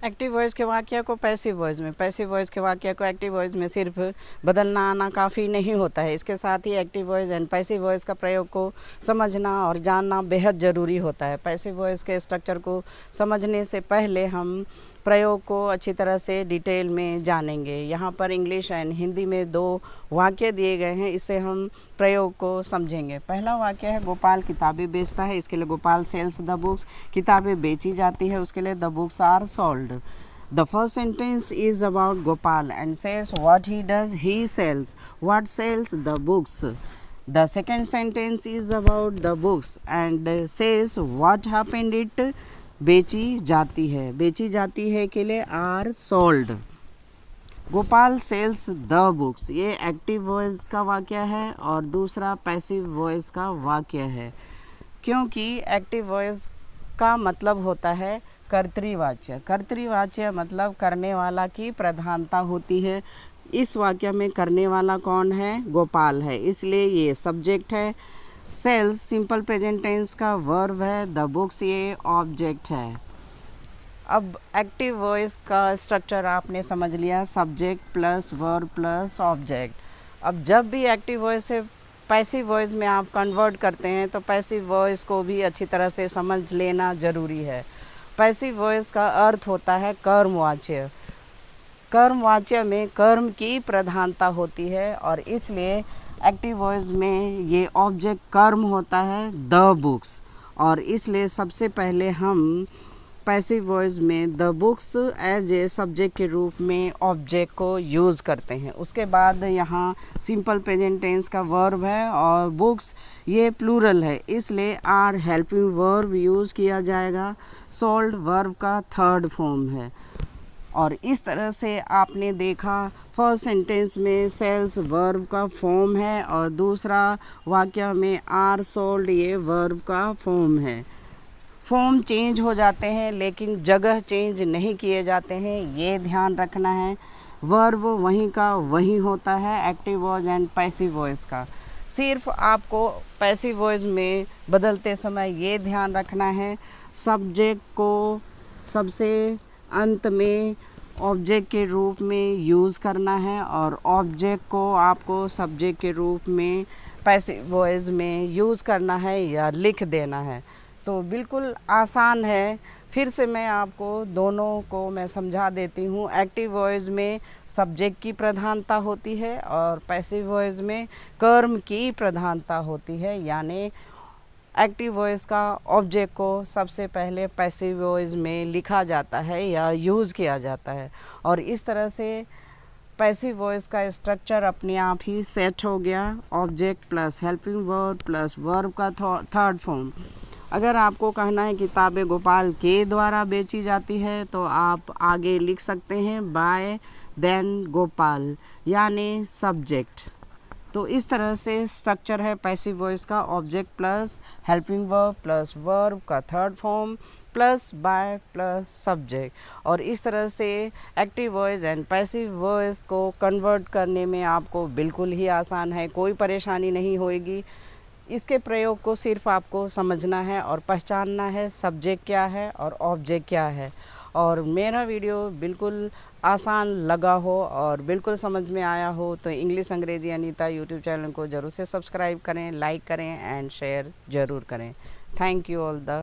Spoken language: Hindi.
एक्टिव वॉइस के वाक्य को पैसिव वॉइस में, पैसिव वॉइस के वाक्य को एक्टिव वॉइस में सिर्फ बदलना आना काफ़ी नहीं होता है। इसके साथ ही active voice and passive voice का प्रयोग को समझना और जानना बेहद ज़रूरी होता है। पैसिव वॉइस के स्ट्रक्चर को समझने से पहले हम प्रयोग को अच्छी तरह से डिटेल में जानेंगे। यहाँ पर इंग्लिश एंड हिंदी में 2 वाक्य दिए गए हैं, इससे हम प्रयोग को समझेंगे। पहला वाक्य है गोपाल किताबें बेचता है, इसके लिए गोपाल सेल्स द बुक्स, किताबें बेची जाती है, उसके लिए the books are sold. The first sentence is about Gopal and says what he does, he sells. What sells? The books. The second sentence is about the books and says what happened it, बेची जाती है, बेची जाती है के लिए are sold. Gopal sells the books, ये एक्टिव वॉइस का वाक्य है और दूसरा पैसिव वॉइस का वाक्य है, क्योंकि एक्टिव वॉइस का मतलब होता है कर्तृवाच्य। कर्तृवाच्य मतलब करने वाला की प्रधानता होती है। इस वाक्य में करने वाला कौन है? गोपाल है, इसलिए ये सब्जेक्ट है। सेल्स सिंपल प्रेजेंट टेंस का वर्ब है, द बुक्स ये ऑब्जेक्ट है। अब एक्टिव वॉइस का स्ट्रक्चर आपने समझ लिया, subject plus verb plus object. अब जब भी एक्टिव वॉइस से पैसिव वॉइस में आप कन्वर्ट करते हैं तो पैसिव वॉइस को भी अच्छी तरह से समझ लेना ज़रूरी है। पैसिव वॉइस का अर्थ होता है कर्मवाच्य। कर्मवाच्य में कर्म की प्रधानता होती है और इसलिए एक्टिव वॉइस में ये ऑब्जेक्ट कर्म होता है द बुक्स, और इसलिए सबसे पहले हम पैसिव वॉइस में the books as a subject के रूप में ऑब्जेक्ट को यूज़ करते हैं। उसके बाद यहाँ सिंपल प्रेजेंट टेंस का वर्ब है और बुक्स ये प्लूरल है, इसलिए आर हेल्पिंग वर्ब यूज़ किया जाएगा। सोल्ड वर्ब का थर्ड फॉर्म है। और इस तरह से आपने देखा फर्स्ट सेंटेंस में सेल्स वर्ब का फॉर्म है और दूसरा वाक्य में आर सोल्ड ये वर्ब का फॉर्म है। फॉर्म चेंज हो जाते हैं लेकिन जगह चेंज नहीं किए जाते हैं, ये ध्यान रखना है। वर्ब वहीं का वहीं होता है active voice and passive voice का। सिर्फ आपको पैसिव वॉइस में बदलते समय ये ध्यान रखना है, सब्जेक्ट को सबसे अंत में ऑब्जेक्ट के रूप में यूज़ करना है और ऑब्जेक्ट को आपको सब्जेक्ट के रूप में पैसिव वॉइस में यूज़ करना है या लिख देना है। तो बिल्कुल आसान है, फिर से मैं आपको दोनों को मैं समझा देती हूँ। एक्टिव वॉइस में सब्जेक्ट की प्रधानता होती है और पैसिव वॉइस में कर्म की प्रधानता होती है, यानी एक्टिव वॉइस का ऑब्जेक्ट को सबसे पहले पैसिव वॉइस में लिखा जाता है या यूज़ किया जाता है। और इस तरह से पैसिव वॉइस का स्ट्रक्चर अपने आप ही सेट हो गया, object plus helping verb plus verb का थर्ड फॉर्म। अगर आपको कहना है किताबें गोपाल के द्वारा बेची जाती है तो आप आगे लिख सकते हैं बाय देन गोपाल, यानी सब्जेक्ट। तो इस तरह से स्ट्रक्चर है पैसिव वॉइस का, object plus helping verb plus verb का third form plus by plus subject. और इस तरह से active voice and passive voice को कन्वर्ट करने में आपको बिल्कुल ही आसान है, कोई परेशानी नहीं होएगी। इसके प्रयोग को सिर्फ आपको समझना है और पहचानना है सब्जेक्ट क्या है और ऑब्जेक्ट क्या है। और मेरा वीडियो बिल्कुल आसान लगा हो और बिल्कुल समझ में आया हो तो इंग्लिश अंग्रेजी अनीता यूट्यूब चैनल को ज़रूर से सब्सक्राइब करें, लाइक करें एंड शेयर ज़रूर करें। Thank you all the